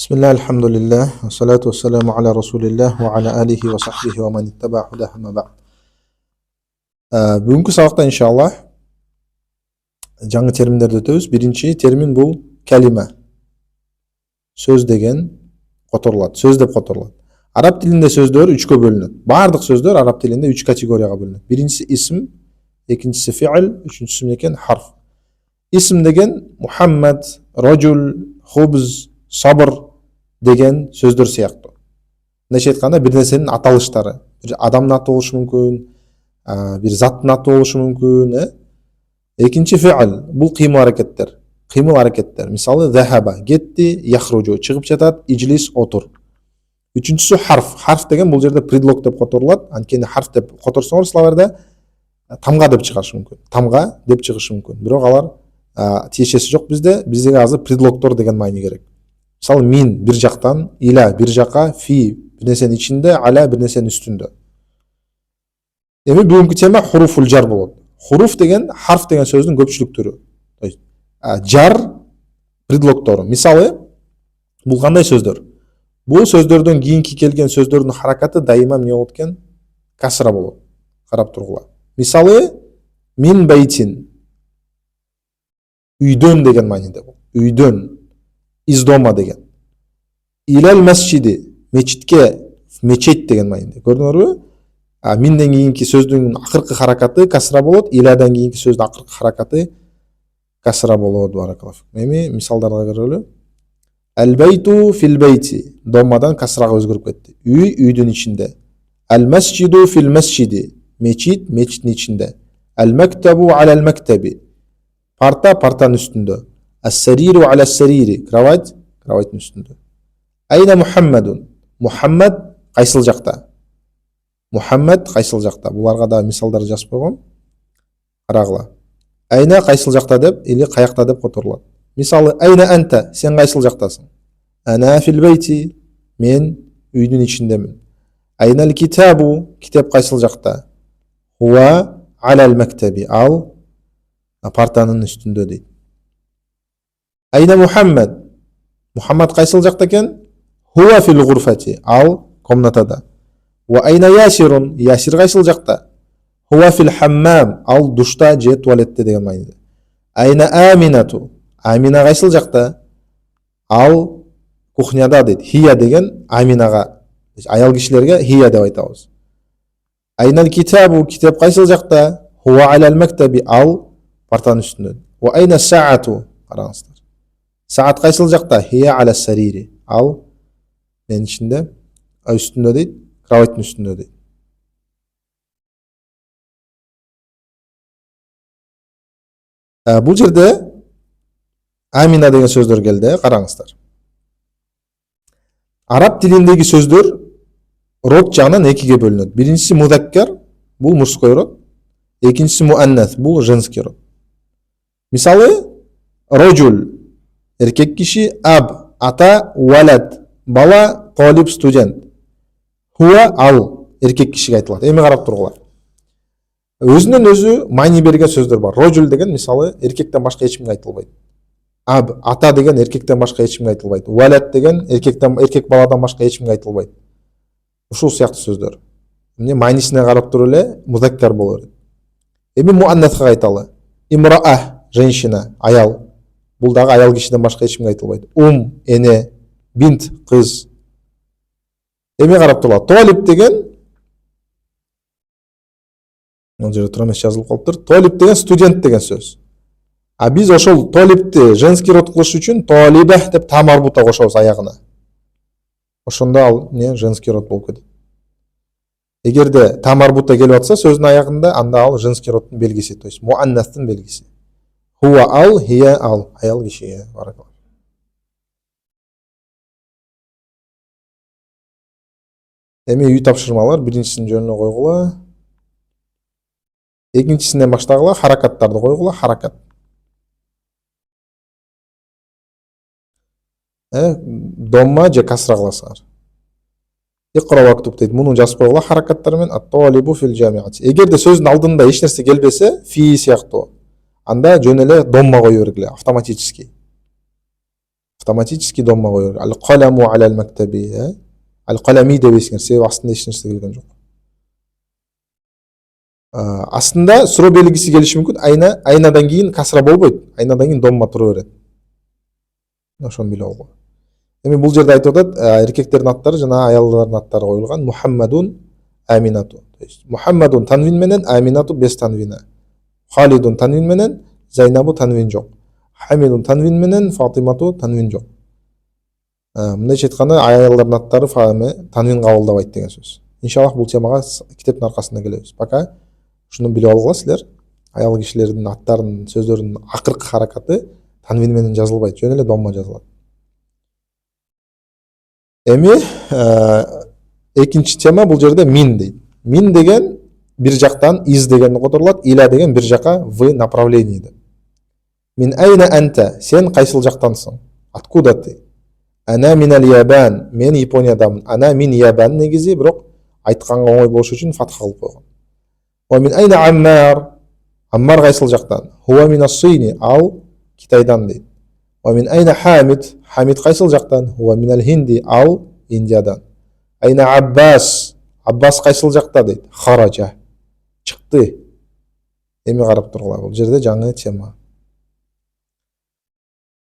بسم الله الحمد لله والصلاة والسلام على رسول الله وعلى آله وصحبه ومن اتبع هداه أما بعد. Бүгінгі сабақта иншалла жаңы терминдерді өтеміз. Бірінші термин бұл кәлима. Сөз деген қотырылады, сөз деп қотырылады. Араб тілінде сөздер үшке бөлінеді. Барлық сөздер араб тілінде үш категорияға бөлінеді. Біріншісі исм, екіншісі фи'л, үшіншісі некен харф. Исм деген Мухаммад, раджул, хубз, сабр деген сөздер сияқты. Неше айтқанда бір нәрсенің аталыштары. Бір адамның аты болушы мүмкін, бір заттың аты болушы мүмкін. Екінші фи'л, бұл қимыл әрекеттер. Қимыл әрекеттер. Мысалы, захаба, кетті, яхруджу, шығып жатады, иджлис, отыр. Үшіншісі харф. Харф деген бұл жерде предлог деп қотырылады. Анткени харф деп қотырсаңыз словарда тамға деп шығашы мүмкін. Тамға деп шығышы мүмкін. Бірақ алар тиешесі жоқ бізде. Біздегі азы предлогтор деген майны керек. Мысалы, мин бір жақтан, иля бір жаққа, фи бір нәрсенің ішінде, аля бір нәрсенің үстінде. Эми бүгінгі тема хуруфул жар болады. Хуруф деген харф деген сөздің көпшілік түрі. Жар предлогторы. Мысалы, бұл қандай сөздер? Бұл сөздерден кейінгі келген сөздердің харакаты дайыма не болады екен? Касра болады. Қарап тұрғыла. Мысалы, мин байтин. Үйден деген майнеде бұл. Үйден. Из дома деген. Илал масжиди. Мечітке, мечет деген майнеде. Көрдіңіз бе? Минден кейінгі сөздің ақырқы харакаты касра болады. Иладан кейінгі сөздің ақырқы харакаты касра болады. Баракаллаху. Эми мисалдарға қарайлы. Әл-байту фил-бейти. Домадан касраға өзгеріп кетті. Үй, үйдің ішінде. Әл-масжиду фил-масжиди. Мечит, мечіттің ішінде. Әл-мәктабу аля-әл-мәктаби. Парта, партаның үстінде. Әс-сариру аля-әс-сарири. Кровать, кроваттың үстінде. Айна Мухаммадун. Мухаммад қайсыл жақта? Мухаммад қайсыл жақта? Бұларға да мисалдар жазып қойған. Қарағыла. Айна қайсыл жақта деп, или қаяқта деп қотырылады. Мысалы, айна анта, сен қайсыл жақтасың? Ана фил бейти, мен үйдің ішіндемін. Айна китабу, китап қайсыл жақта? Хуа аля мәктаби, ал партаның үстінде дейді. Айна Мухаммад, Мухаммад қайсыл жақта екен? Хуа фил гурфати, ал комнатада. Ва айна ясирун, ясир қайсыл жақта? Хуа фил хаммам, ал душта же туалетте деген майнеде. Айна аминату, Амина қайсыл жақта? Ал кухняда дейді. Хия деген аминаға, аял кишилерге хия деп айтабыз. Айнал китабу, китап қайсыл жақта? Хуа алял мәктаби, ал партаның үстінде. Ва айна саату, қараңыздар. Саат қайсыл жақта? Хия аля сарири, ал ненің ішінде? Үстінде дейді, кроваттың үстінде дейді. Бұл жерде Амина деген сөздер келді, қараңыздар. Араб тіліндегі сөздер род жағынан екіге бөлінеді. Біріншісі мудаккар, бұл мужской род. Екіншісі муаннас, бұл женский род. Мысалы, раджул, еркек киши, аб, ата, валад, бала, талиб, студент. Хуа, ал, еркек кишиге айтылады. Эми қарап тұрғылар. Өзінен өзі майни берген сөздер бар. Раджул деген, мысалы, еркектен башқа ешкімге айтылбайды. Аб, ата деген еркектен башқа ешкімге айтылбайды. Валад деген еркек баладан башқа ешкімге айтылбайды. Ушул сияқты сөздер. Міне майнисіне қарап тұру эле мудаккар болор. Эми муаннасқа айталы. Имраа, женщина, аял. Бұл дағы аял кишиден башқа ешкімге айтылбайды. Эне, бинт, қыз. Эми қарап тұрла. Талиб деген, ол жерде тұра емес жазылып қалып тұр. Талиб деген студент деген сөз. А біз ошол талибти женский род кылыш үчүн талибах деп та марбута кошобуз аягына. Ошондо ал не женский род болуп кетет. Эгерде та марбута келип атса сөздүн аягында, анда ал женский роддун белгиси, то есть муаннастын белгиси. Хуа ал, хия ал, аял кишиге. Эми үй тапшырмалар биринчисин жөнүнө койгула. Экинчисинен баштагыла, харакаттарды койгула, харакат. Домма же касра кыласыңар. Иқра вактуб дейт. Муну жазып койгула харакаттар менен ат-талибу фил жамиати. Эгерде сөздүн алдында эч нерсе келбесе, фи сыяктуу, анда жөн эле домма кое бергиле, автоматически. автоматически домма қою. Ал қаламу алал мактаби, ал қалами деп естіңер, себебі астында еш нәрсе келген жоқ. Астында суроо белгісі келиши мүмкін, айнадан кейін касра болбойт, айнадан кейін домма тура берет. Ошону билип алгыла. Эми бул жерде айтып атат, эркектердин аттары жана аялдардын аттары коюлган. Мухаммадун, Аминату. То есть Мухаммадун танвин менен, Аминату без танвина. Халидун танвин менен, Зайнабу танвин жок. Хамидун танвин менен, Фатимату танвин жок. Мындайча айтканда аялдардын аттары танвин кабылдабайт деген сөз. Иншаллах бул темага китептин аркасында келебиз. Пока ушуну билип алгыла силер. Аял кишилердин аттарынын сөздөрүнүн акыркы харакаты танвин менен жазылбайт, жөн эле домма жазылат. Эми экинчи тема бул жерде мин дейт. Мин деген бир жактан из дегенди которулат, иля деген бир жака в направлении деп. Мин айна анта, сен кайсыл жактансың? Откуда ты? Ана минал Ябан, мен Япониядамын. Ана мин Ябан негизи, бирок айтканга оңой болуш үчүн фатха кылып койгон. Ва мин айна Аммар, Аммар кайсыл жактан? Хуа мин ас-Сини, ал Китайдан дейт. Ва мин айна Хамид, Хамид кайсыл жактан? Хуа минал Хинди, ал Индиядан. Айна Аббас, Аббас кайсыл жакта дейт? Хаража, чыкты. Эми карап тургула, бул жерде жаңы тема.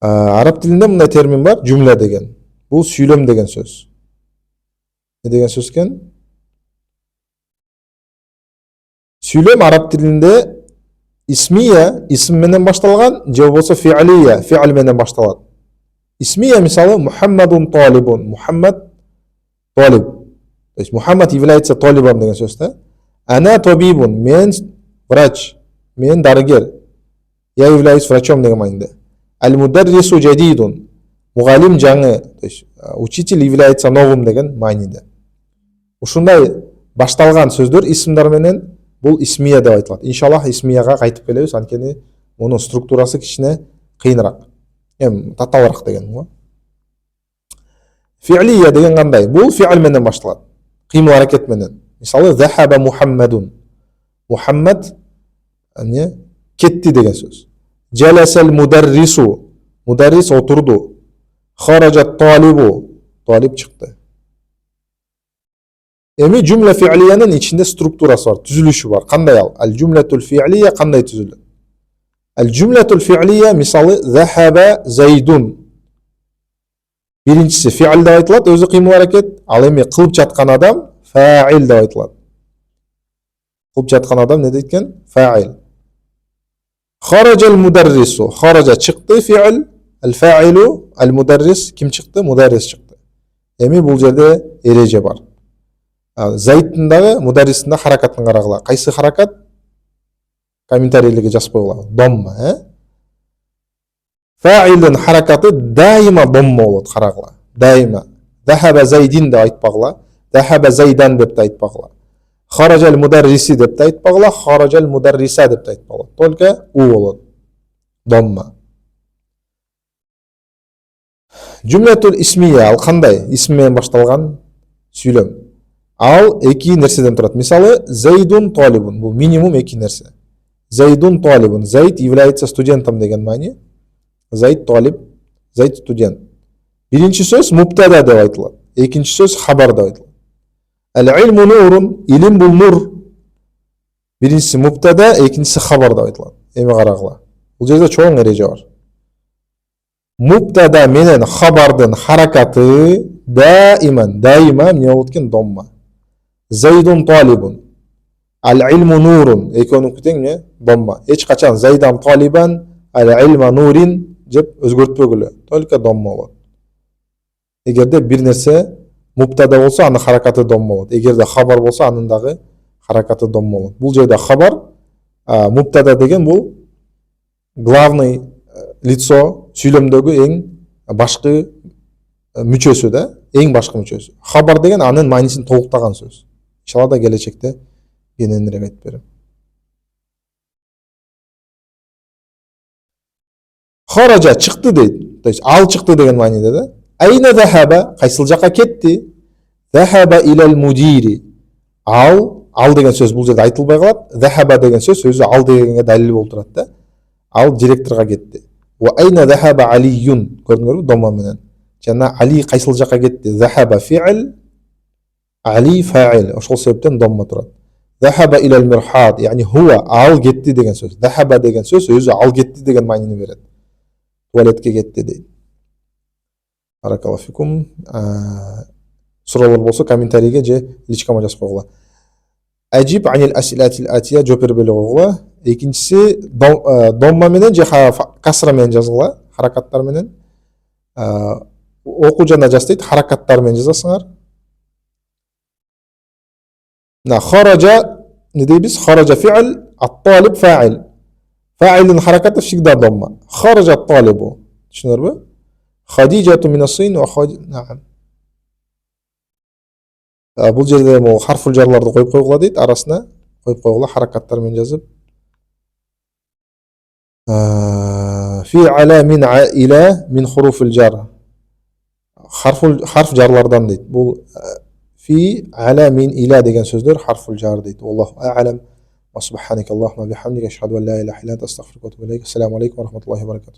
Араб тилинде мындай термин бар, жумла деген. Бул сүйлөм деген сөз. Не деген сөз экен? Сүйлөм араб тилинде исмия, исм менен башталган, же болбосо фи'лия, фи'л менен башталат. Исмия мисалы Мухаммадун талибун, Мухаммад талиб. То есть Мухаммад является талибом деген сөз да. Ана табибун, мен врач, мен дарыгер. Я являюсь врачом деген маанинде. Аль-мударрису жадидун, мугалим жаңы, то есть учитель является новым деген маанинде. Ушундай башталган сөздөр исмдар менен бул исмия деп айтылат. Иншаллах исмияга кайтып келебиз, анткени мунун структурасы кичине кыйыныраак. Татаалыраак деген го. Фи'лия деген кандай? Бул фи'л менен башталат. Кыймыл аракет менен. Мисалы захаба Мухаммадун. Мухаммад кетти деген сөз. Жаласал мударрису, мударрис отурду. Харажат талибу, талиб чыкты. Эми жумла фи'лиянын ичинде структурасы бар, түзүлүшү бар. Кандай ал? Ал жумлатул фи'лия кандай түзүлөт? Ал жумлатул фи'лия мисалы захаба Зайдун. Биринчиси фи'л деп айтылат, өзү кыймыл аракет. Ал эми кылып жаткан адам фа'ил деп айтылат. Кылып жаткан адам не дейт экен? Фа'ил. Харажал мударрису, хаража чыкты фи'л, ал-фа'илу, ал-мударрис ким чыкты? Мударрис чыкты. Эми бул жерде эреже бар. Зайдтын дагы мударристин да харакатын карагыла. Кайсы харакат? Комментарийлерге жазып койгула. Домма, Фа'илдин харакаты дайыма домма болот, карагыла. Дайыма. Захаба Зайдин деп айтпагыла, захаба Зайдан деп айтпагыла. Харажал мударриси деп айтпагыла, харажал мударриса деп айтпагыла. Только у болот. Домма. Жумлатул исмия ал кандай? Исм менен башталган сүйлөм. Ал эки нерседен турат. Мисалы Зайдун талибун. Бул минимум эки нерсе. Зайдун талибун. Зайд является студентом деген маани. Зайд талиб, Зайд студент. Биринчи сөз муптада деп айтылат. Экинчи сөз хабар деп айтылат. Ал-илму нурун, илим бул нур. Биринчиси муптада, экинчиси хабар деп айтылат. Эми карагыла. Бул жерде чоң эреже бар. Муптада менен хабардын харакаты дайма эмне болот экен? Домма. Зайдун талибун. Ал-илму нурун, экөөнүнкү тең эмне? Домма. Эч качан Зайдан талибан, ал-илма нурин деп өзгөртпөгүлө. Только домма болот. Эгерде бир нерсе муптада болсо, анын харакаты домма болот. Эгерде хабар болсо, анын дагы харакаты домма болот. Бул жерде хабар, муптада деген бул главный лицо, сүйлөмдөгү эң башкы мүчөсү да, эң башкы мүчөсү. Хабар деген анын маанисин толуктаган сөз. Иншалла да келечекте кененирээк айтып берем. Хаража чыкты дейт. То есть ал чыкты деген мааниде да. Айна захаба, кайсыл жака кетти? Захаба илал мудири. Ал деген сөз бул жерде айтылбай калат. Захаба деген сөз өзү ал дегенге далил болуп турат да. Ал директорго кетти. Wa ayna dhahaba Aliyun. Көрдіңдер ме? Домма менен. Жана Али кайсыл жакка кетти? Dhahaba fi'l, Ali fa'il. Ошол себептен домма турат. Dhahaba ila al-mirhad, yani huwa al кетти деген сөз. Dhahaba деген сөз өзү ал кетти деген маанини берет. Туалетке кетти дейт. Баракаллаху фикум. Суроолор болсо комментарийге же личкама жазып койгула. Ажиб анил асилатил атия, жооп бербей койгула. Экинчиси домма менен же касра менен жазгыла, харакаттар менен. Окуу жана жаз дейт, харакаттар менен жазасыңар. Хаража не дейбиз? Хаража фи'л, ат-талиб фа'ил. Фа'илдин харакаты всегда домма. Хаража ат-талибу. Түшүнөрбү? Хадижату минас-син ва наам. Бул жерде могу харфул жарларды коюп койгула дейт, арасына коюп койгула, харакаттар менен жазып. Фи ала мин иля мин хуруфил жар. Харф жарлардан дейт. Бул фи ала мин иля деген сөздөр харфул жар дейт. Аллаху а'лам. Ва субханакаллахумма бихамдика ашхаду ан ла илаха илля анта астагфирука ва атубу илейк. Ассаламу алейкум ва рахматуллахи ва баракатух.